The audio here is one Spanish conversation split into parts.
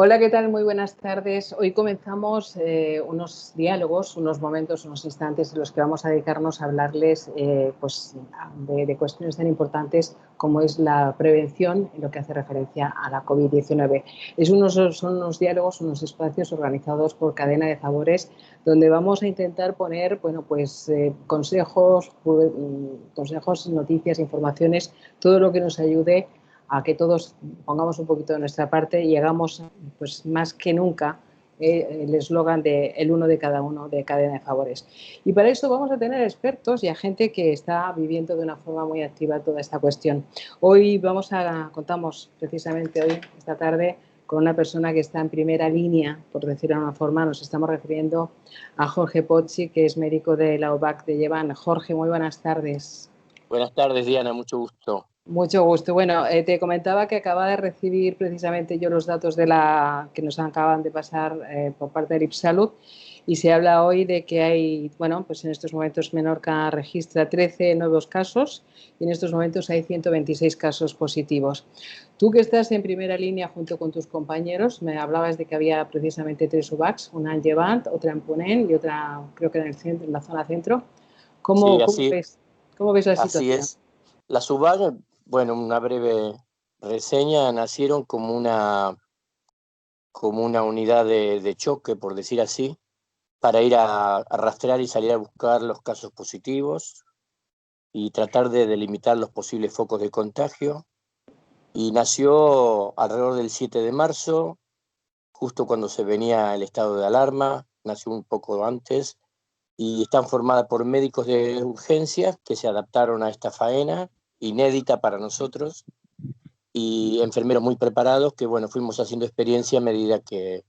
Hola, ¿qué tal? Muy buenas tardes. Hoy comenzamos unos diálogos, unos momentos, unos instantes en los que vamos a dedicarnos a hablarles de cuestiones tan importantes como es la prevención en lo que hace referencia a la COVID-19. Son unos diálogos, unos espacios organizados por Cadena de Favores donde vamos a intentar poner consejos, noticias, informaciones, todo lo que nos ayude a que todos pongamos un poquito de nuestra parte y hagamos pues más que nunca el eslogan de el uno de cada uno de Cadena de Favores. Y para eso vamos a tener expertos y a gente que está viviendo de una forma muy activa toda esta cuestión. Contamos precisamente hoy, esta tarde, con una persona que está en primera línea, por decirlo de una forma. Nos estamos refiriendo a Jorge Pozzi, que es médico de la OVAC de Llevant. Jorge, muy buenas tardes. Buenas tardes, Diana, mucho gusto. Mucho gusto. Bueno, te comentaba que acaba de recibir precisamente yo los datos que nos acaban de pasar por parte del IPSalud, y se habla hoy de que hay, bueno, pues en estos momentos Menorca registra 13 nuevos casos y en estos momentos hay 126 casos positivos. Tú, que estás en primera línea junto con tus compañeros, me hablabas de que había precisamente 3 UVACs, una en Llevant, otra en Ponent y otra creo que en el centro, en la zona centro. Sí, ¿Cómo ves la así situación? es. Las UVAC, bueno, una breve reseña, nacieron como una unidad de choque, por decir así, para ir a rastrear y salir a buscar los casos positivos y tratar de delimitar los posibles focos de contagio. Y nació alrededor del 7 de marzo, justo cuando se venía el estado de alarma, nació un poco antes, y están formadas por médicos de urgencias que se adaptaron a esta faena, inédita para nosotros, y enfermeros muy preparados que, bueno, fuimos haciendo experiencia a medida que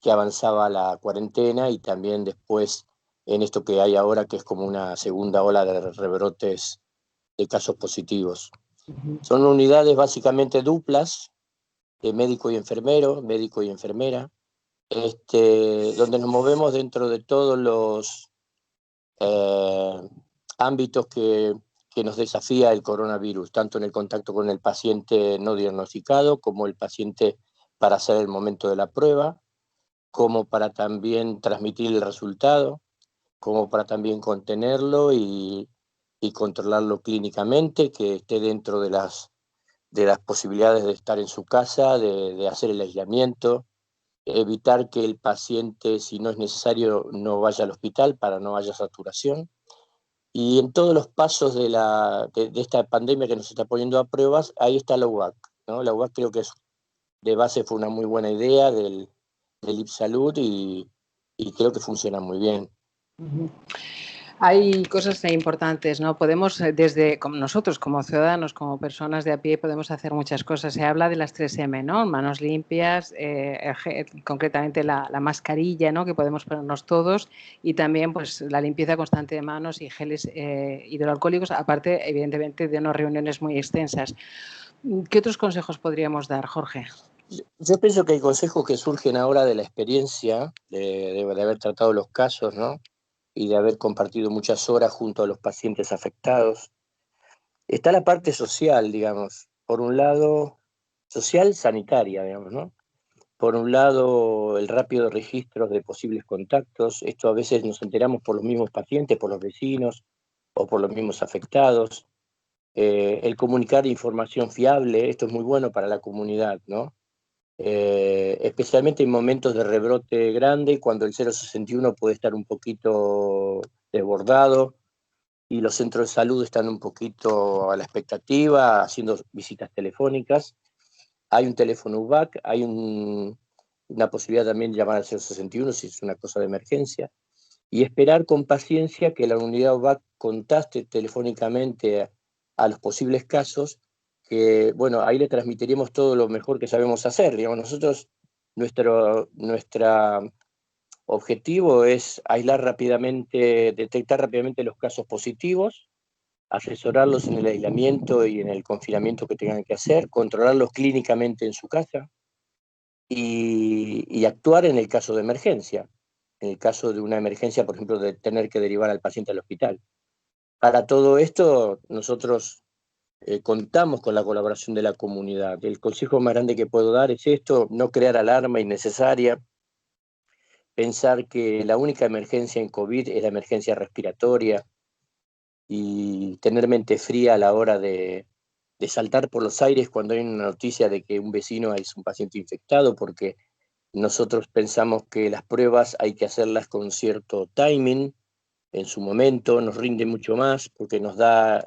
avanzaba la cuarentena y también después en esto que hay ahora, que es como una segunda ola de rebrotes de casos positivos. Son unidades básicamente duplas, de médico y enfermero, médico y enfermera, donde nos movemos dentro de todos los ámbitos que nos desafía el coronavirus, tanto en el contacto con el paciente no diagnosticado como el paciente para hacer el momento de la prueba, como para también transmitir el resultado, como para también contenerlo y controlarlo clínicamente, que esté dentro de las posibilidades de estar en su casa, de hacer el aislamiento, evitar que el paciente, si no es necesario, no vaya al hospital para no haya saturación. Y en todos los pasos de esta pandemia que nos está poniendo a pruebas, ahí está la UVAC, ¿no? La UVAC creo que de base fue una muy buena idea del IPSalud y creo que funciona muy bien. Hay cosas importantes, ¿no? Podemos, como nosotros, como ciudadanos, como personas de a pie, podemos hacer muchas cosas. Se habla de las 3M, ¿no? Manos limpias, concretamente la mascarilla, ¿no? Que podemos ponernos todos, y también pues la limpieza constante de manos y geles hidroalcohólicos, aparte, evidentemente, de unas reuniones muy extensas. ¿Qué otros consejos podríamos dar, Jorge? Yo pienso que hay consejos que surgen ahora de la experiencia, de haber tratado los casos, ¿no? Y de haber compartido muchas horas junto a los pacientes afectados. Está la parte social, digamos, por un lado, social sanitaria, digamos, ¿no? Por un lado, el rápido registro de posibles contactos. Esto a veces nos enteramos por los mismos pacientes, por los vecinos o por los mismos afectados. El comunicar información fiable, esto es muy bueno para la comunidad, ¿no? Especialmente en momentos de rebrote grande, cuando el 061 puede estar un poquito desbordado y los centros de salud están un poquito a la expectativa, haciendo visitas telefónicas. Hay un teléfono UVAC, hay una posibilidad también de llamar al 061 si es una cosa de emergencia, y esperar con paciencia que la unidad UVAC contacte telefónicamente a los posibles casos, que, bueno, ahí le transmitiríamos todo lo mejor que sabemos hacer. Digamos, nosotros, nuestra objetivo es aislar rápidamente, detectar rápidamente los casos positivos, asesorarlos en el aislamiento y en el confinamiento que tengan que hacer, controlarlos clínicamente en su casa y actuar en el caso de emergencia. En el caso de una emergencia, por ejemplo, de tener que derivar al paciente al hospital. Para todo esto, nosotros contamos con la colaboración de la comunidad. El consejo más grande que puedo dar es esto: no crear alarma innecesaria, pensar que la única emergencia en COVID es la emergencia respiratoria y tener mente fría a la hora de saltar por los aires cuando hay una noticia de que un vecino es un paciente infectado, porque nosotros pensamos que las pruebas hay que hacerlas con cierto timing, en su momento, nos rinde mucho más porque nos da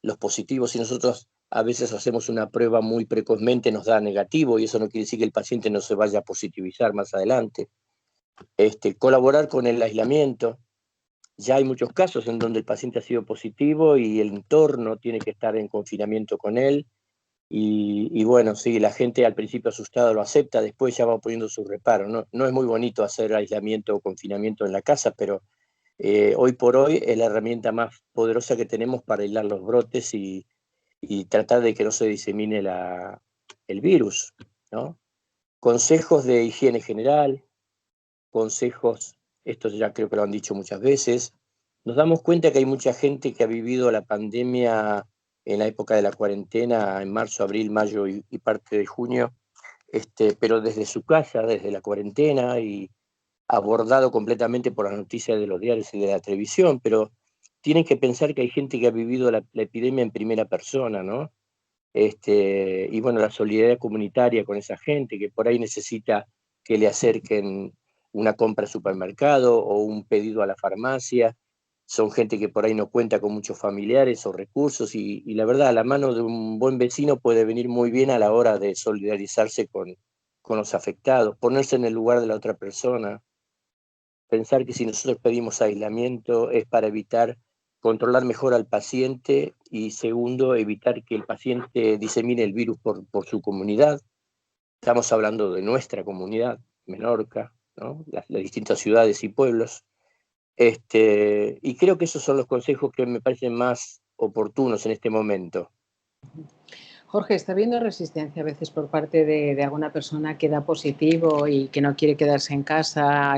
los positivos. Si nosotros a veces hacemos una prueba muy precozmente, nos da negativo y eso no quiere decir que el paciente no se vaya a positivizar más adelante. Colaborar con el aislamiento. Ya hay muchos casos en donde el paciente ha sido positivo y el entorno tiene que estar en confinamiento con él. Y bueno, sí, la gente al principio asustada lo acepta, después ya va poniendo sus reparos. No, no es muy bonito hacer aislamiento o confinamiento en la casa, pero hoy por hoy es la herramienta más poderosa que tenemos para aislar los brotes y tratar de que no se disemine el virus, ¿no? Consejos de higiene general, consejos, esto ya creo que lo han dicho muchas veces. Nos damos cuenta que hay mucha gente que ha vivido la pandemia en la época de la cuarentena, en marzo, abril, mayo y parte de junio, pero desde su casa, desde la cuarentena, y abordado completamente por las noticias de los diarios y de la televisión, pero tienen que pensar que hay gente que ha vivido la epidemia en primera persona, ¿no? Y bueno, la solidaridad comunitaria con esa gente que por ahí necesita que le acerquen una compra al supermercado o un pedido a la farmacia. Son gente que por ahí no cuenta con muchos familiares o recursos y la verdad, la mano de un buen vecino puede venir muy bien a la hora de solidarizarse con los afectados, ponerse en el lugar de la otra persona, pensar que si nosotros pedimos aislamiento es para evitar controlar mejor al paciente y segundo, evitar que el paciente disemine el virus por su comunidad. Estamos hablando de nuestra comunidad, Menorca, ¿no? Las distintas ciudades y pueblos. Y creo que esos son los consejos que me parecen más oportunos en este momento. Jorge, ¿está habiendo resistencia a veces por parte de alguna persona que da positivo y que no quiere quedarse en casa,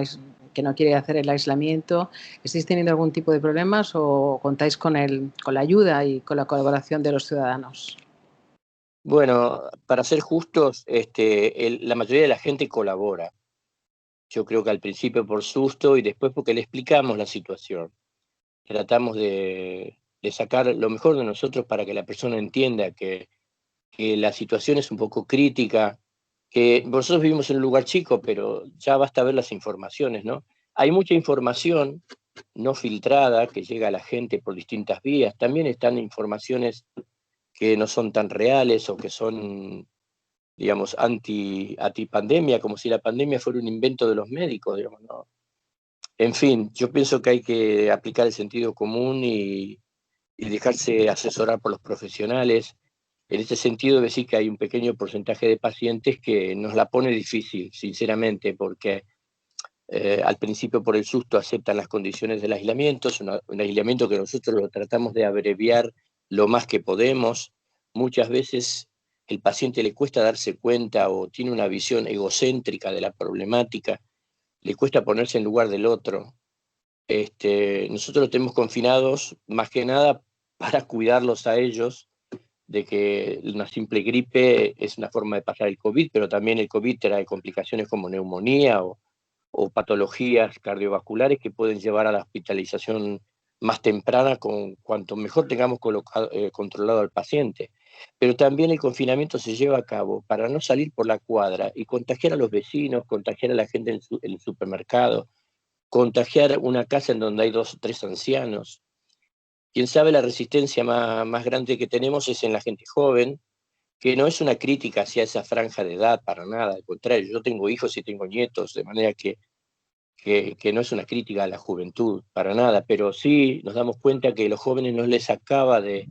que no quiere hacer el aislamiento? ¿Estáis teniendo algún tipo de problemas o contáis con la ayuda y con la colaboración de los ciudadanos? Bueno, para ser justos, la mayoría de la gente colabora. Yo creo que al principio por susto y después porque le explicamos la situación. Tratamos de sacar lo mejor de nosotros para que la persona entienda que la situación es un poco crítica, que nosotros vivimos en un lugar chico, pero ya basta ver las informaciones, ¿no? Hay mucha información no filtrada que llega a la gente por distintas vías. También están informaciones que no son tan reales o que son, digamos, anti-pandemia, como si la pandemia fuera un invento de los médicos, digamos, ¿no? En fin, yo pienso que hay que aplicar el sentido común y dejarse asesorar por los profesionales. En este sentido, decir que hay un pequeño porcentaje de pacientes que nos la pone difícil, sinceramente, porque al principio por el susto aceptan las condiciones del aislamiento, es un aislamiento que nosotros lo tratamos de abreviar lo más que podemos. Muchas veces el paciente le cuesta darse cuenta o tiene una visión egocéntrica de la problemática, le cuesta ponerse en lugar del otro. Nosotros los tenemos confinados más que nada para cuidarlos a ellos de que una simple gripe es una forma de pasar el COVID, pero también el COVID trae complicaciones como neumonía o patologías cardiovasculares que pueden llevar a la hospitalización más temprana con cuanto mejor tengamos controlado al paciente. Pero también el confinamiento se lleva a cabo para no salir por la cuadra y contagiar a los vecinos, contagiar a la gente en el supermercado, contagiar una casa en donde hay 2 o 3 ancianos. Quién sabe, la resistencia más grande que tenemos es en la gente joven, que no es una crítica hacia esa franja de edad para nada, al contrario, yo tengo hijos y tengo nietos, de manera que no es una crítica a la juventud para nada, pero sí nos damos cuenta que a los jóvenes no les acaba de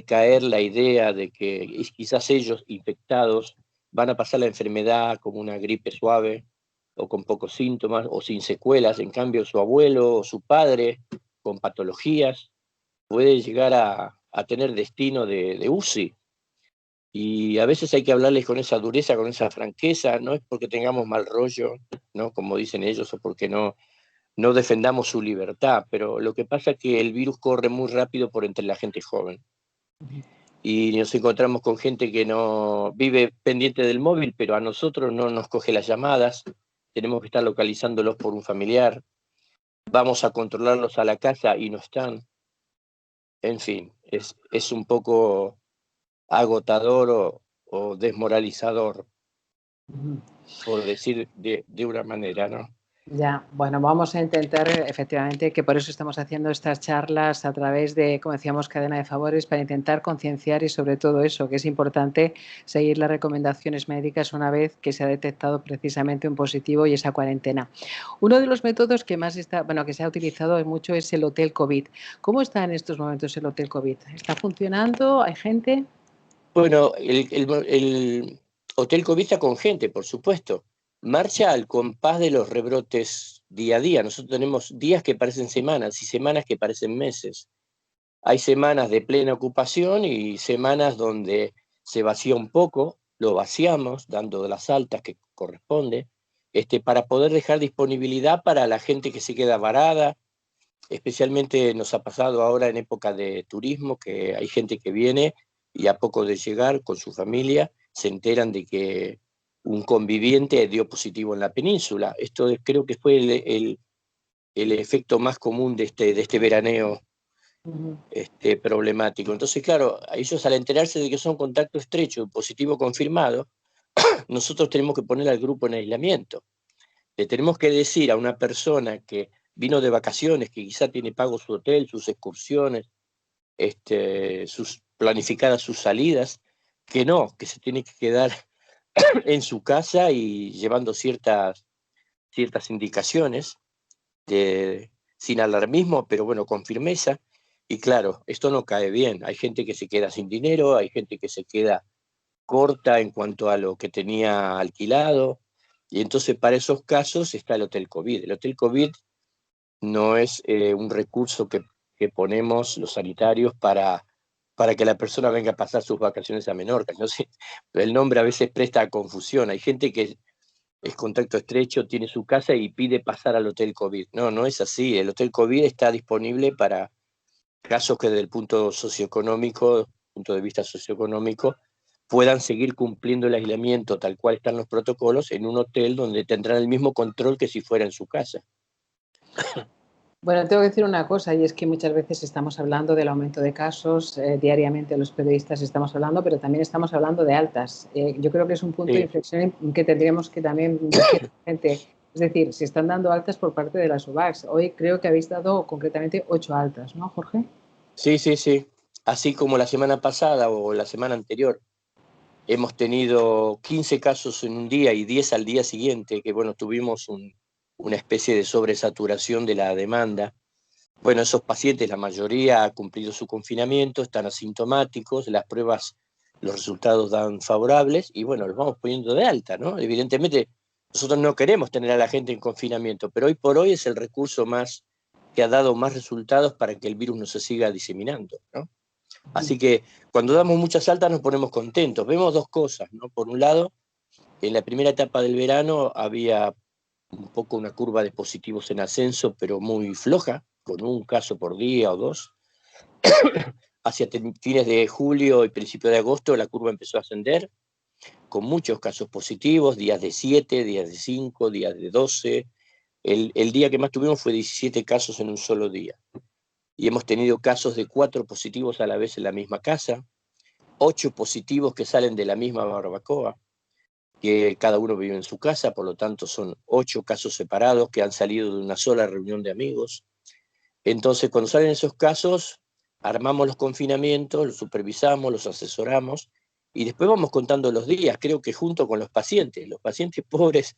caer la idea de que quizás ellos infectados van a pasar la enfermedad como una gripe suave o con pocos síntomas o sin secuelas. En cambio, su abuelo o su padre con patologías puede llegar a tener destino de UCI. Y a veces hay que hablarles con esa dureza, con esa franqueza, no es porque tengamos mal rollo, ¿no? Como dicen ellos, o porque no defendamos su libertad, pero lo que pasa es que el virus corre muy rápido por entre la gente joven. y nos encontramos con gente que no vive pendiente del móvil, pero a nosotros no nos coge las llamadas, tenemos que estar localizándolos por un familiar, vamos a controlarlos a la casa y no están. En fin, es un poco agotador o desmoralizador, Ujú. por decir de una manera, ¿no? Ya, bueno, vamos a intentar efectivamente que por eso estamos haciendo estas charlas a través de, como decíamos, cadena de favores para intentar concienciar y sobre todo eso, que es importante seguir las recomendaciones médicas una vez que se ha detectado precisamente un positivo y esa cuarentena. Uno de los métodos que más está, bueno, que se ha utilizado mucho es el hotel COVID. ¿Cómo está en estos momentos el hotel COVID? ¿Está funcionando? ¿Hay gente? Bueno, el Hotel COVID está con gente, por supuesto. Marcha al compás de los rebrotes día a día. Nosotros tenemos días que parecen semanas y semanas que parecen meses. Hay semanas de plena ocupación y semanas donde se vacía un poco, lo vaciamos, dando las altas que corresponde, para poder dejar disponibilidad para la gente que se queda varada. Especialmente nos ha pasado ahora en época de turismo, que hay gente que viene y a poco de llegar con su familia se enteran de que un conviviente dio positivo en la península. Creo que fue el efecto más común de este veraneo Ujú. problemático. Entonces, claro, a ellos al enterarse de que son contacto estrecho, positivo confirmado, nosotros tenemos que poner al grupo en aislamiento. Le tenemos que decir a una persona que vino de vacaciones, que quizá tiene pago su hotel, sus excursiones, planificadas sus salidas, que no, que se tiene que quedar en su casa y llevando ciertas indicaciones, sin alarmismo, pero bueno, con firmeza. Y claro, esto no cae bien. Hay gente que se queda sin dinero, hay gente que se queda corta en cuanto a lo que tenía alquilado. Y entonces para esos casos está el Hotel COVID. El Hotel COVID no es un recurso que ponemos los sanitarios para que la persona venga a pasar sus vacaciones a Menorca. No sé, el nombre a veces presta a confusión. Hay gente que es contacto estrecho, tiene su casa y pide pasar al Hotel COVID. No, no es así. El Hotel COVID está disponible para casos que desde el punto de vista socioeconómico, puedan seguir cumpliendo el aislamiento tal cual están los protocolos en un hotel donde tendrán el mismo control que si fuera en su casa. Bueno, tengo que decir una cosa, y es que muchas veces estamos hablando del aumento de casos, diariamente los periodistas estamos hablando, pero también estamos hablando de altas. Yo creo que es un punto de Sí, inflexión en que tendríamos que también decir, gente, es decir, se están dando altas por parte de las UBACs. Hoy creo que habéis dado concretamente 8 altas, ¿no, Jorge? sí, sí, sí. Así como la semana pasada o la semana anterior hemos tenido 15 casos en un día y 10 al día siguiente, que bueno, tuvimos una especie de sobresaturación de la demanda. Bueno, esos pacientes, la mayoría ha cumplido su confinamiento, están asintomáticos, las pruebas, los resultados dan favorables y bueno, los vamos poniendo de alta, ¿no? Evidentemente, nosotros no queremos tener a la gente en confinamiento, pero hoy por hoy es el recurso más que ha dado más resultados para que el virus no se siga diseminando, ¿no? Así que cuando damos muchas altas nos ponemos contentos. Vemos dos cosas, ¿no? Por un lado, en la primera etapa del verano había un poco una curva de positivos en ascenso, pero muy floja, con un caso por día o dos. Hacia fines de julio y principio de agosto la curva empezó a ascender, con muchos casos positivos, días de 7, días de 5, días de 12. El día que más tuvimos fue 17 casos en un solo día. Y hemos tenido casos de 4 positivos a la vez en la misma casa, 8 positivos que salen de la misma barbacoa, que cada uno vive en su casa, por lo tanto son 8 casos separados que han salido de una sola reunión de amigos. Entonces, cuando salen esos casos, armamos los confinamientos, los supervisamos, los asesoramos y después vamos contando los días, creo que junto con los pacientes pobres,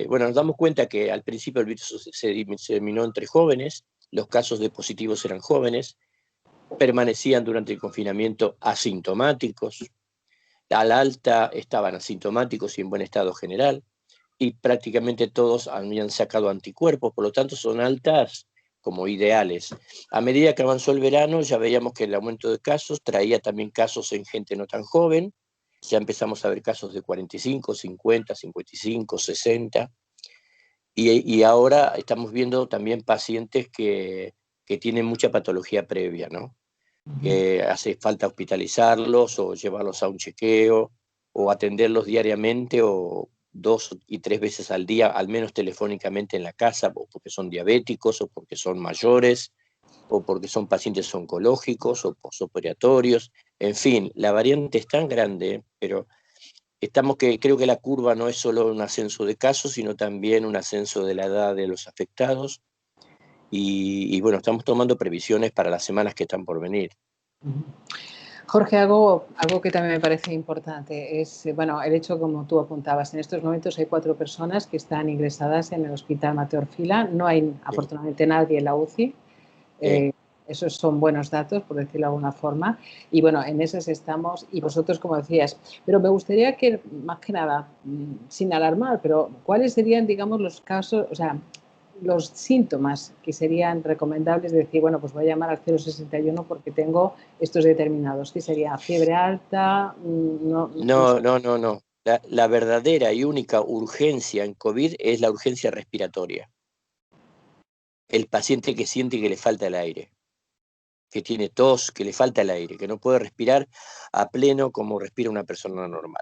bueno, nos damos cuenta que al principio el virus se diseminó entre jóvenes, los casos de positivos eran jóvenes, permanecían durante el confinamiento asintomáticos, al alta estaban asintomáticos y en buen estado general, y prácticamente todos habían sacado anticuerpos, por lo tanto son altas como ideales. A medida que avanzó el verano ya veíamos que el aumento de casos traía también casos en gente no tan joven, ya empezamos a ver casos de 45, 50, 55, 60, y ahora estamos viendo también pacientes que tienen mucha patología previa, ¿no? que hace falta hospitalizarlos o llevarlos a un chequeo o atenderlos diariamente o 2 y 3 veces al día, al menos telefónicamente en la casa, o porque son diabéticos o porque son mayores o porque son pacientes oncológicos o posoperatorios. En fin, la variante es tan grande, pero creo que la curva no es solo un ascenso de casos, sino también un ascenso de la edad de los afectados. Y bueno, estamos tomando previsiones para las semanas que están por venir. Jorge, algo que también me parece importante es, bueno, el hecho, como tú apuntabas, en estos momentos hay 4 personas que están ingresadas en el Hospital Mateo Orfila, no hay afortunadamente nadie en la UCI, esos son buenos datos, por decirlo de alguna forma, y bueno, en esas estamos, y vosotros, como decías, pero me gustaría que, más que nada, sin alarmar, pero ¿cuáles serían, digamos, los casos, o sea, los síntomas que serían recomendables de decir, bueno, pues voy a llamar al 061 porque tengo estos determinados? ¿Qué sería? ¿Fiebre alta? No. La verdadera y única urgencia en COVID es la urgencia respiratoria. El paciente que siente que le falta el aire, que tiene tos, que le falta el aire, que no puede respirar a pleno como respira una persona normal.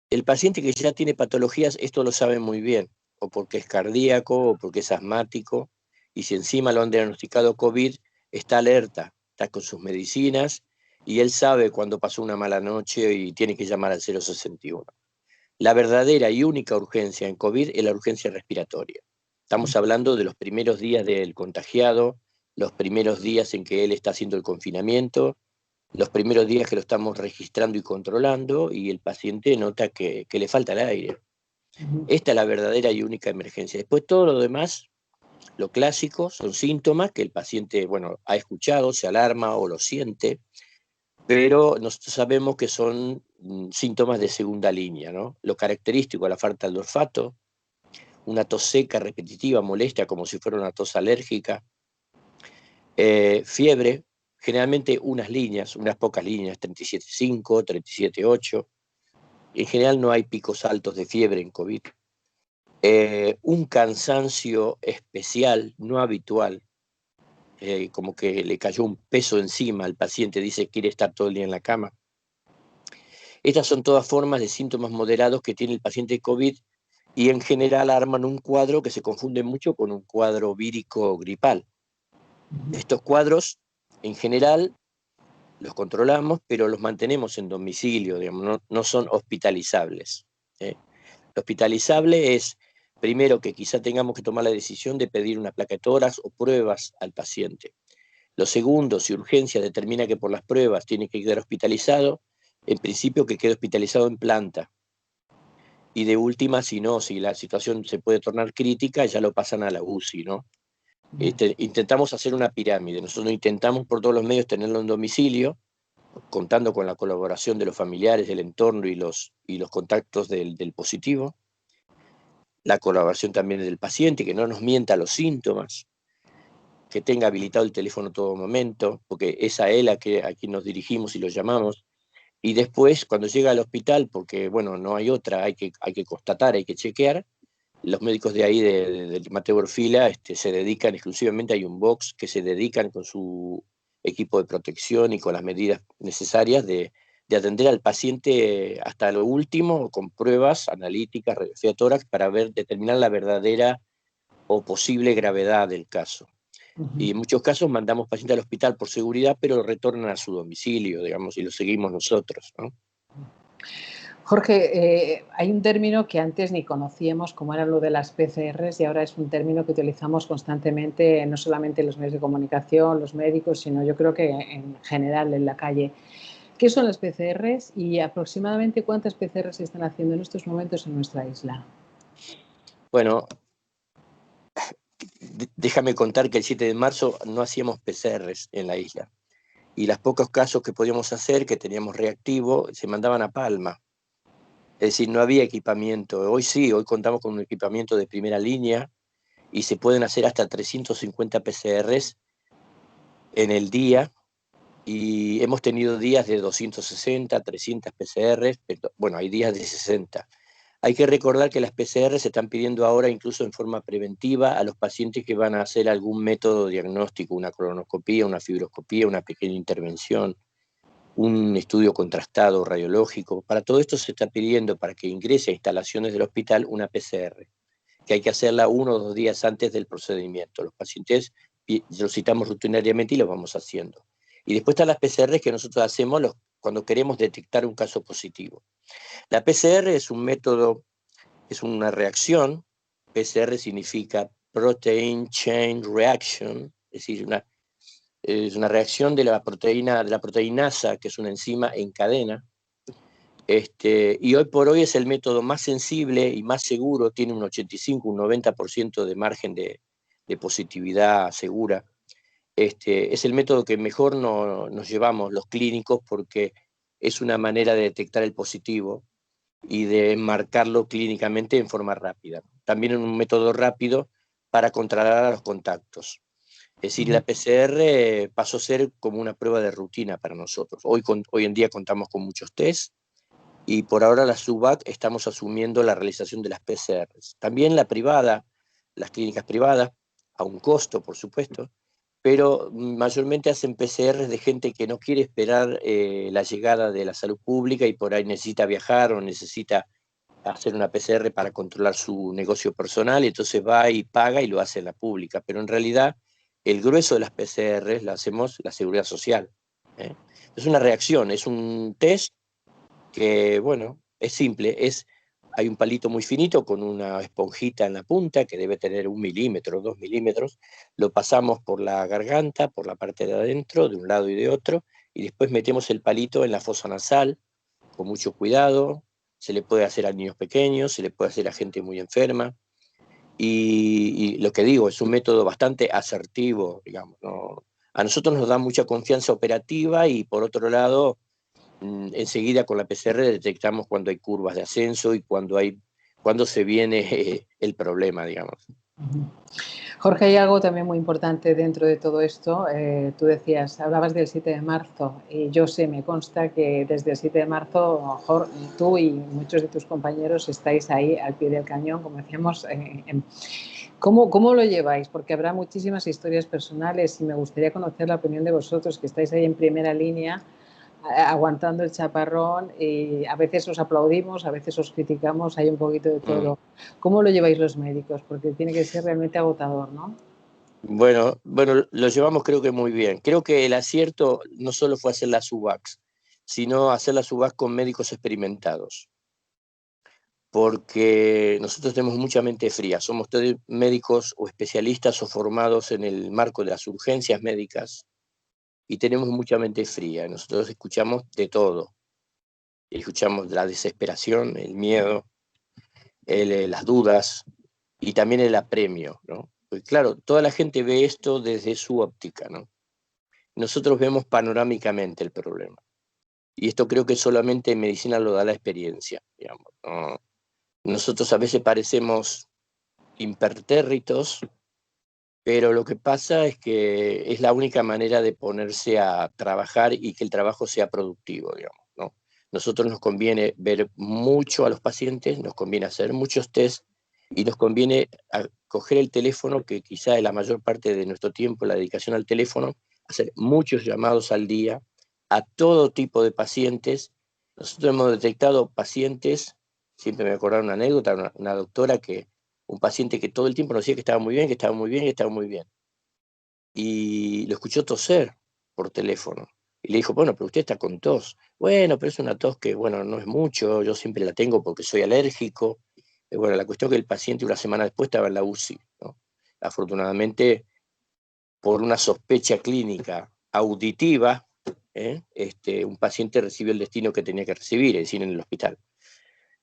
El paciente que ya tiene patologías, esto lo sabe muy bien, o porque es cardíaco, o porque es asmático, y si encima lo han diagnosticado COVID, está alerta, está con sus medicinas, y él sabe cuando pasó una mala noche y tiene que llamar al 061. La verdadera y única urgencia en COVID es la urgencia respiratoria. Estamos hablando de los primeros días del contagiado, los primeros días en que él está haciendo el confinamiento, los primeros días que lo estamos registrando y controlando y el paciente nota que le falta el aire. Esta es la verdadera y única emergencia. Después todo lo demás, lo clásico, son síntomas que el paciente, bueno, ha escuchado, se alarma o lo siente, pero nosotros sabemos que son síntomas de segunda línea, ¿no? Lo característico, la falta de olfato, una tos seca, repetitiva, molesta, como si fuera una tos alérgica, fiebre, generalmente unas pocas líneas, 37,5, 37,8. En general no hay picos altos de fiebre en COVID. Un cansancio especial, no habitual, como que le cayó un peso encima al paciente, dice que quiere estar todo el día en la cama. Estas son todas formas de síntomas moderados que tiene el paciente de COVID y en general arman un cuadro que se confunde mucho con un cuadro vírico gripal. Estos cuadros, en general, los controlamos, pero los mantenemos en domicilio, digamos, no son hospitalizables. Lo hospitalizable es, primero, que quizá tengamos que tomar la decisión de pedir una placa de tórax o pruebas al paciente. Lo segundo, si urgencia determina que por las pruebas tiene que quedar hospitalizado, en principio que quede hospitalizado en planta. Y de última, si no, si la situación se puede tornar crítica, ya lo pasan a la UCI, ¿no? Intentamos hacer una pirámide. Nosotros intentamos por todos los medios tenerlo en domicilio, contando con la colaboración de los familiares, del entorno y los contactos del positivo. La colaboración también del paciente, que no nos mienta los síntomas, que tenga habilitado el teléfono todo momento, porque es a él a quien nos dirigimos y lo llamamos. Y después, cuando llega al hospital, porque bueno, no hay otra, hay que constatar, hay que chequear, los médicos de ahí, del Mateo Orfila, se dedican exclusivamente, hay un box que se dedican con su equipo de protección y con las medidas necesarias de atender al paciente hasta lo último, con pruebas analíticas, radiografía tórax, para determinar la verdadera o posible gravedad del caso. Y en muchos casos mandamos pacientes al hospital por seguridad, pero retornan a su domicilio, digamos, y lo seguimos nosotros, ¿no? Jorge, hay un término que antes ni conocíamos, como era lo de las PCRs, y ahora es un término que utilizamos constantemente, no solamente en los medios de comunicación, los médicos, sino yo creo que en general en la calle. ¿Qué son las PCRs y aproximadamente cuántas PCRs se están haciendo en estos momentos en nuestra isla? Bueno, déjame contar que el 7 de marzo no hacíamos PCRs en la isla. Y los pocos casos que podíamos hacer, que teníamos reactivo, se mandaban a Palma. Es decir, no había equipamiento. Hoy sí, hoy contamos con un equipamiento de primera línea y se pueden hacer hasta 350 PCRs en el día. Y hemos tenido días de 260, 300 PCRs, pero, bueno, hay días de 60. Hay que recordar que las PCR se están pidiendo ahora incluso en forma preventiva a los pacientes que van a hacer algún método diagnóstico, una colonoscopía, una fibroscopía, una pequeña intervención, un estudio contrastado radiológico. Para todo esto se está pidiendo, para que ingrese a instalaciones del hospital, una PCR, que hay que hacerla 1 o 2 días antes del procedimiento. Los pacientes los citamos rutinariamente y los vamos haciendo. Y después están las PCR que nosotros hacemos cuando queremos detectar un caso positivo. La PCR es un método, es una reacción. PCR significa Protein Chain Reaction, es decir, es una reacción de la proteinasa, que es una enzima en cadena. Y hoy por hoy es el método más sensible y más seguro, tiene un 85, un 90% de margen de positividad segura. Es el método que mejor nos llevamos los clínicos, porque es una manera de detectar el positivo y de marcarlo clínicamente en forma rápida. También es un método rápido para controlar a los contactos. Es decir, la PCR pasó a ser como una prueba de rutina para nosotros. Hoy en día contamos con muchos test, y por ahora la SUBAC estamos asumiendo la realización de las PCRs. También la privada, las clínicas privadas, a un costo, por supuesto, pero mayormente hacen PCRs de gente que no quiere esperar la llegada de la salud pública y por ahí necesita viajar o necesita hacer una PCR para controlar su negocio personal, y entonces va y paga y lo hace en la pública. Pero en realidad el grueso de las PCRs la hacemos la Seguridad Social. ¿eh? Es una reacción, es un test que, bueno, es simple, hay un palito muy finito con una esponjita en la punta que debe tener 1 milímetro, 2 milímetros, lo pasamos por la garganta, por la parte de adentro, de un lado y de otro, y después metemos el palito en la fosa nasal, con mucho cuidado. Se le puede hacer a niños pequeños, se le puede hacer a gente muy enferma, y lo que digo, es un método bastante asertivo, digamos, ¿no? A nosotros nos da mucha confianza operativa, y por otro lado, enseguida con la PCR detectamos cuando hay curvas de ascenso y cuando se viene el problema, digamos. Jorge, hay algo también muy importante dentro de todo esto. Tú decías, hablabas del 7 de marzo, y yo sé, me consta que desde el 7 de marzo, Jorge, tú y muchos de tus compañeros estáis ahí al pie del cañón, como decíamos. ¿Cómo lo lleváis? Porque habrá muchísimas historias personales y me gustaría conocer la opinión de vosotros, que estáis ahí en primera línea, aguantando el chaparrón, y a veces os aplaudimos, a veces os criticamos, hay un poquito de todo. ¿Cómo lo lleváis los médicos? Porque tiene que ser realmente agotador, ¿no? Bueno, lo llevamos creo que muy bien. Creo que el acierto no solo fue hacer la SUBACs, sino hacer la SUBAC con médicos experimentados. Porque nosotros tenemos mucha mente fría, somos todos médicos o especialistas o formados en el marco de las urgencias médicas, y tenemos mucha mente fría. Nosotros escuchamos de todo. Escuchamos la desesperación, el miedo, las dudas y también el apremio, ¿no? Porque claro, toda la gente ve esto desde su óptica, ¿no? Nosotros vemos panorámicamente el problema. Y esto creo que solamente en medicina lo da la experiencia, digamos, ¿no? Nosotros a veces parecemos impertérritos, pero lo que pasa es que es la única manera de ponerse a trabajar y que el trabajo sea productivo, digamos, ¿no? Nosotros nos conviene ver mucho a los pacientes, nos conviene hacer muchos test, y nos conviene coger el teléfono, que quizá es la mayor parte de nuestro tiempo, la dedicación al teléfono, hacer muchos llamados al día a todo tipo de pacientes. Nosotros hemos detectado pacientes, siempre me acordaron una anécdota, una doctora un paciente que todo el tiempo nos decía que estaba muy bien, que estaba muy bien, que estaba muy bien. Y lo escuchó toser por teléfono. Y le dijo, bueno, pero usted está con tos. Bueno, pero es una tos que, bueno, no es mucho, yo siempre la tengo porque soy alérgico. Bueno, la cuestión es que el paciente una semana después estaba en la UCI, ¿no? Afortunadamente, por una sospecha clínica auditiva, un paciente recibió el destino que tenía que recibir, es decir, en el hospital.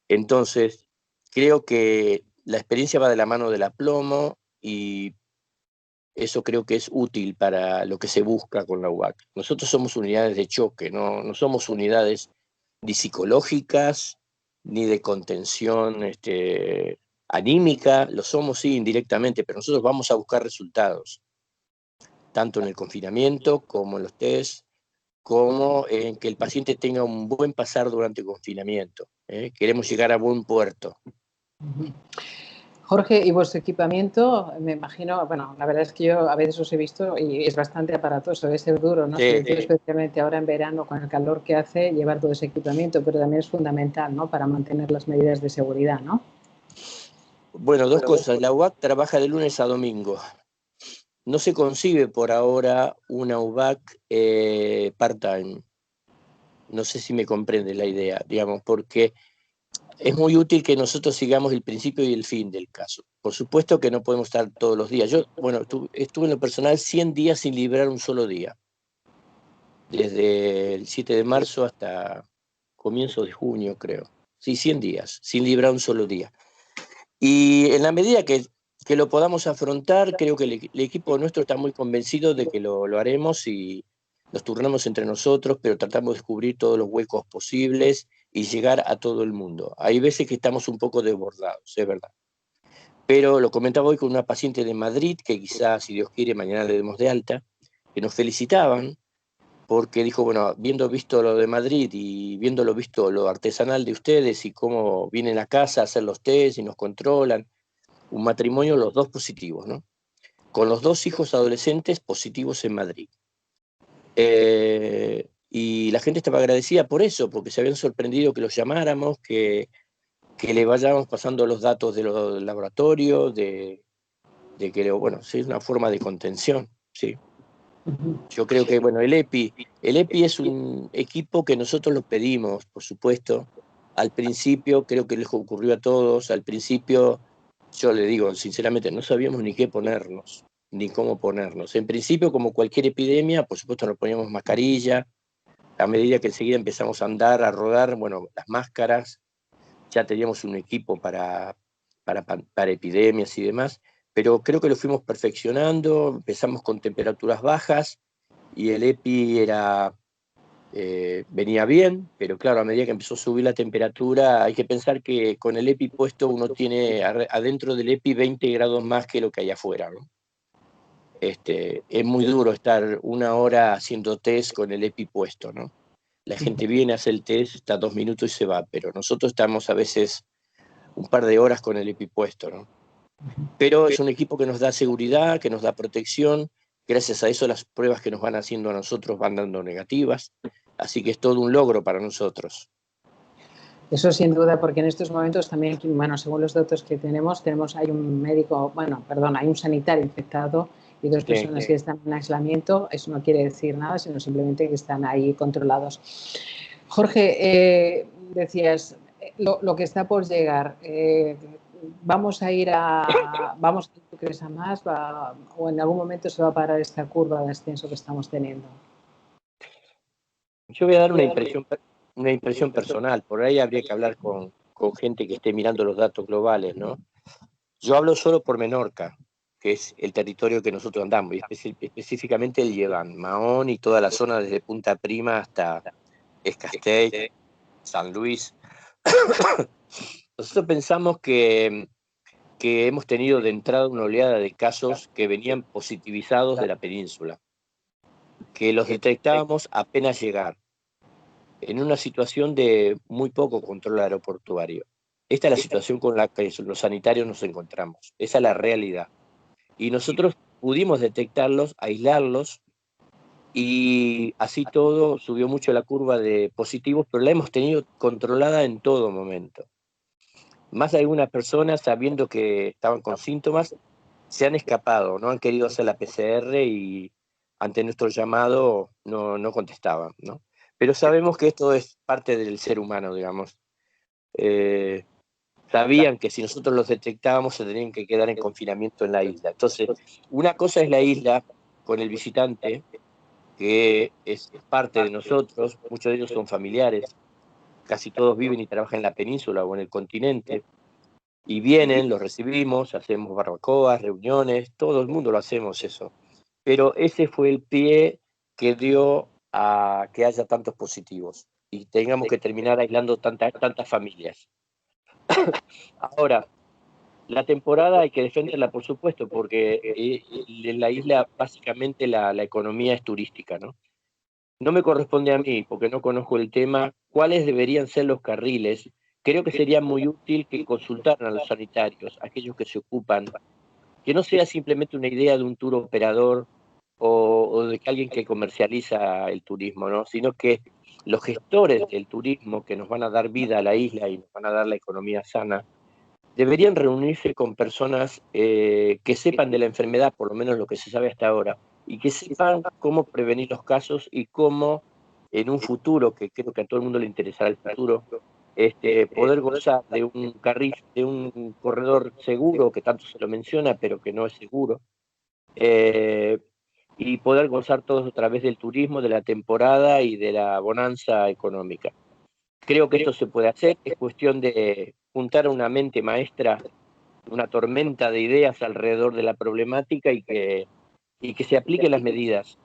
Entonces, creo que la experiencia va de la mano del aplomo, y eso creo que es útil para lo que se busca con la UBAC. Nosotros somos unidades de choque, no somos unidades ni psicológicas, ni de contención anímica. Lo somos, sí, indirectamente, pero nosotros vamos a buscar resultados, tanto en el confinamiento como en los test, como en que el paciente tenga un buen pasar durante el confinamiento. Queremos llegar a buen puerto. Jorge, ¿y vuestro equipamiento? Me imagino, bueno, la verdad es que yo a veces os he visto y es bastante aparatoso, debe ser duro, ¿no? Sí, Sobre todo especialmente ahora en verano con el calor que hace, llevar todo ese equipamiento, pero también es fundamental, ¿no? Para mantener las medidas de seguridad, ¿no? bueno, dos cosas. La UBAC trabaja de lunes a domingo. No se concibe por ahora una UBAC part-time. No sé si me comprende la idea, digamos, porque es muy útil que nosotros sigamos el principio y el fin del caso. Por supuesto que no podemos estar todos los días. Yo, bueno, estuve en lo personal 100 días sin librar un solo día, desde el 7 de marzo hasta comienzos de junio, creo. Sí, 100 días, sin librar un solo día. Y en la medida que lo podamos afrontar, creo que el equipo nuestro está muy convencido de que lo haremos y nos turnamos entre nosotros, pero tratamos de cubrir todos los huecos posibles y llegar a todo el mundo. Hay veces que estamos un poco desbordados, es verdad. Pero lo comentaba hoy con una paciente de Madrid, que quizás, si Dios quiere, mañana le demos de alta, que nos felicitaban porque dijo, bueno, viendo visto lo de Madrid y viéndolo visto lo artesanal de ustedes y cómo vienen a casa a hacer los test y nos controlan, un matrimonio, los dos positivos, ¿no? Con los dos hijos adolescentes positivos en Madrid. Y la gente estaba agradecida por eso, porque se habían sorprendido que los llamáramos, que le vayamos pasando los datos de los laboratorios, de que, bueno, sí, es una forma de contención, sí. Yo creo que, bueno, el EPI es un equipo que nosotros lo pedimos, por supuesto. Al principio, creo que les ocurrió a todos, al principio, yo le digo sinceramente, no sabíamos ni qué ponernos, ni cómo ponernos. En principio, como cualquier epidemia, por supuesto nos poníamos mascarilla, a medida que enseguida empezamos a andar, a rodar, bueno, las máscaras, ya teníamos un equipo para epidemias y demás, pero creo que lo fuimos perfeccionando, empezamos con temperaturas bajas y el EPI venía bien, pero claro, a medida que empezó a subir la temperatura, hay que pensar que con el EPI puesto uno tiene adentro del EPI 20 grados más que lo que hay afuera, ¿no? Es muy duro estar una hora haciendo test con el EPI puesto, ¿no? La gente viene, hace el test, está 2 minutos y se va, pero nosotros estamos a veces un par de horas con el EPI puesto, ¿no? Pero es un equipo que nos da seguridad, que nos da protección. Gracias a eso las pruebas que nos van haciendo a nosotros van dando negativas. Así que es todo un logro para nosotros. Eso sin duda, porque en estos momentos también, bueno, según los datos que tenemos, hay un médico, bueno, perdón, hay un sanitario infectado y dos personas que están en aislamiento. Eso no quiere decir nada, sino simplemente que están ahí controlados. Jorge, decías, lo que está por llegar, vamos a ir ¿tú crees a más? ¿O en algún momento se va a parar esta curva de ascenso que estamos teniendo? Yo voy a dar una impresión personal. Por ahí habría que hablar con gente que esté mirando los datos globales, ¿no? Yo hablo solo por Menorca, que es el territorio que nosotros andamos, y específicamente el Llevant, Mahón y toda la zona desde Punta Prima hasta Escastell, San Luis. Nosotros pensamos que hemos tenido de entrada una oleada de casos que venían positivizados de la península, que los detectábamos apenas llegar, en una situación de muy poco control aeroportuario. Esta es la situación con la que los sanitarios nos encontramos, esa es la realidad. Y nosotros pudimos detectarlos, aislarlos, y así todo subió mucho la curva de positivos, pero la hemos tenido controlada en todo momento. Más de algunas personas, sabiendo que estaban con síntomas, se han escapado, no han querido hacer la PCR y ante nuestro llamado no contestaban, ¿no? Pero sabemos que esto es parte del ser humano, digamos. Sabían que si nosotros los detectábamos se tenían que quedar en confinamiento en la isla. Entonces, una cosa es la isla con el visitante, que es parte de nosotros, muchos de ellos son familiares, casi todos viven y trabajan en la península o en el continente, y vienen, los recibimos, hacemos barbacoas, reuniones, todo el mundo lo hacemos eso. Pero ese fue el pie que dio a que haya tantos positivos y tengamos que terminar aislando tantas familias. Ahora, la temporada hay que defenderla, por supuesto, porque en la isla básicamente la economía es turística, ¿no? No me corresponde a mí, porque no conozco el tema, cuáles deberían ser los carriles. Creo que sería muy útil que consultaran a los sanitarios, aquellos que se ocupan, que no sea simplemente una idea de un tour operador o de alguien que comercializa el turismo, ¿no? Sino que los gestores del turismo que nos van a dar vida a la isla y nos van a dar la economía sana, deberían reunirse con personas que sepan de la enfermedad, por lo menos lo que se sabe hasta ahora, y que sepan cómo prevenir los casos y cómo en un futuro, que creo que a todo el mundo le interesará el futuro, poder gozar de un carril, de un corredor seguro, que tanto se lo menciona, pero que no es seguro, eh, y poder gozar todos a través del turismo, de la temporada y de la bonanza económica. Creo que esto se puede hacer, es cuestión de juntar una mente maestra, una tormenta de ideas alrededor de la problemática y que se apliquen las medidas.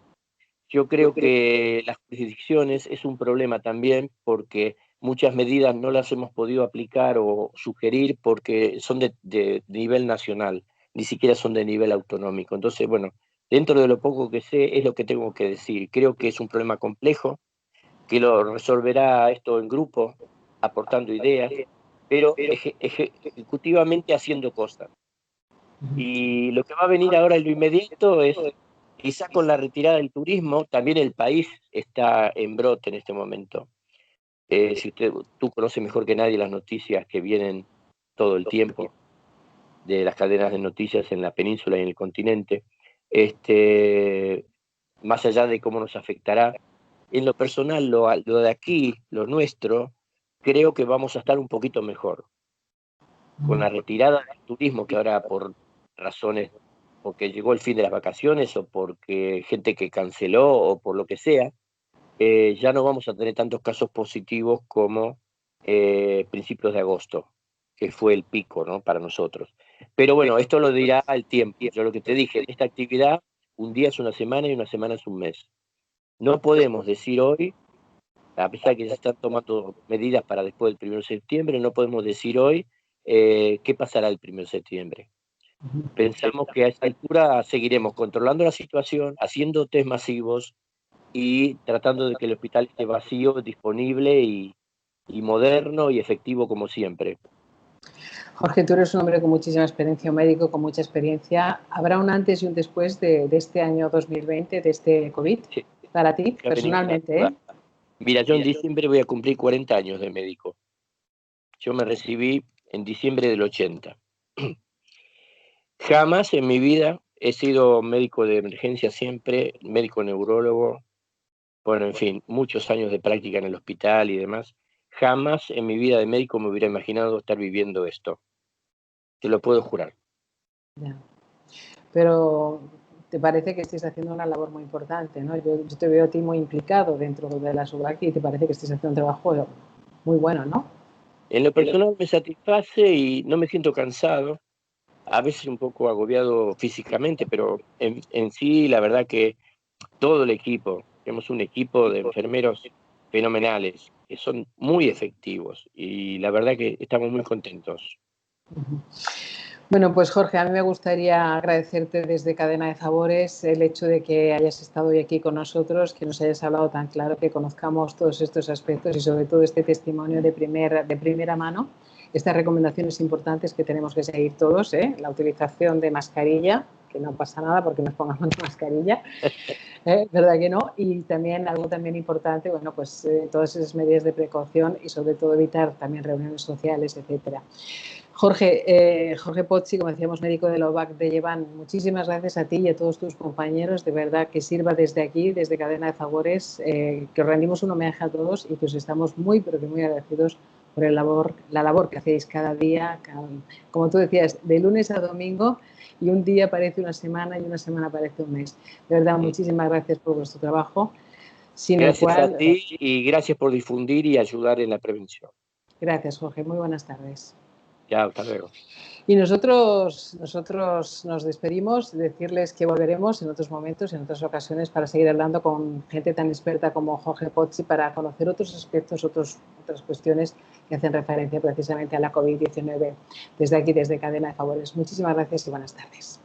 Yo creo que las jurisdicciones es un problema también porque muchas medidas no las hemos podido aplicar o sugerir porque son de nivel nacional, ni siquiera son de nivel autonómico. Entonces, bueno, dentro de lo poco que sé es lo que tengo que decir. Creo que es un problema complejo, que lo resolverá esto en grupo, aportando ideas, pero ejecutivamente haciendo cosas. Y lo que va a venir ahora en lo inmediato es, quizá con la retirada del turismo, también el país está en brote en este momento. Si tú conoces mejor que nadie las noticias que vienen todo el tiempo de las cadenas de noticias en la península y en el continente, más allá de cómo nos afectará, en lo personal, lo de aquí, lo nuestro, creo que vamos a estar un poquito mejor. Con la retirada del turismo, que ahora por razones, porque llegó el fin de las vacaciones o porque gente que canceló o por lo que sea, ya no vamos a tener tantos casos positivos como principios de agosto, que fue el pico, ¿no? Para nosotros. Pero bueno, esto lo dirá el tiempo. Yo lo que te dije, esta actividad, un día es una semana y una semana es un mes. No podemos decir hoy, a pesar que ya se están tomando medidas para después del 1 de septiembre, no podemos decir hoy qué pasará el 1 de septiembre. Pensamos que a esta altura seguiremos controlando la situación, haciendo test masivos y tratando de que el hospital esté vacío, disponible y moderno y efectivo como siempre. Jorge, tú eres un hombre con muchísima experiencia, un médico con mucha experiencia. ¿Habrá un antes y un después de este año 2020, de este COVID, Sí, para ti, que ha venido sin personalmente? duda. Mira, yo en diciembre voy a cumplir 40 años de médico. Yo me recibí en diciembre del 80. Jamás en mi vida he sido médico de emergencia siempre, médico neurólogo, bueno, en fin, muchos años de práctica en el hospital y demás. Jamás en mi vida de médico me hubiera imaginado estar viviendo esto. Te lo puedo jurar. Ya. Pero te parece que estés haciendo una labor muy importante, ¿no? Yo te veo a ti muy implicado dentro de la SUBACI y te parece que estés haciendo un trabajo muy bueno, ¿no? En lo personal me satisface y no me siento cansado, a veces un poco agobiado físicamente, pero en sí la verdad que todo el equipo, tenemos un equipo de enfermeros fenomenales, que son muy efectivos y la verdad que estamos muy contentos. Bueno, pues Jorge, a mí me gustaría agradecerte desde Cadena de Favores el hecho de que hayas estado hoy aquí con nosotros, que nos hayas hablado tan claro, que conozcamos todos estos aspectos y sobre todo este testimonio de primera mano, estas recomendaciones importantes que tenemos que seguir todos, ¿eh? La utilización de mascarilla, que no pasa nada porque nos pongamos mascarilla, ¿verdad que no? Y también algo también importante, bueno, pues todas esas medidas de precaución y sobre todo evitar también reuniones sociales, etcétera. Jorge Pozzi, como decíamos, médico de la OVAC de Llevant, muchísimas gracias a ti y a todos tus compañeros. De verdad que sirva desde aquí, desde Cadena de Favores, que os rendimos un homenaje a todos y que os estamos muy, pero que muy agradecidos por la labor que hacéis cada día, como tú decías, de lunes a domingo, y un día parece una semana y una semana parece un mes. De verdad, muchísimas gracias por vuestro trabajo. Sin el Gracias a cual, ti y gracias por difundir y ayudar en la prevención. gracias, Jorge. Muy buenas tardes. Ya, hasta luego. Y nosotros nos despedimos, decirles que volveremos en otros momentos, en otras ocasiones, para seguir hablando con gente tan experta como Jorge Pozzi, para conocer otros aspectos, otras cuestiones que hacen referencia precisamente a la COVID-19. Desde aquí, desde Cadena de Favores. Muchísimas gracias y buenas tardes.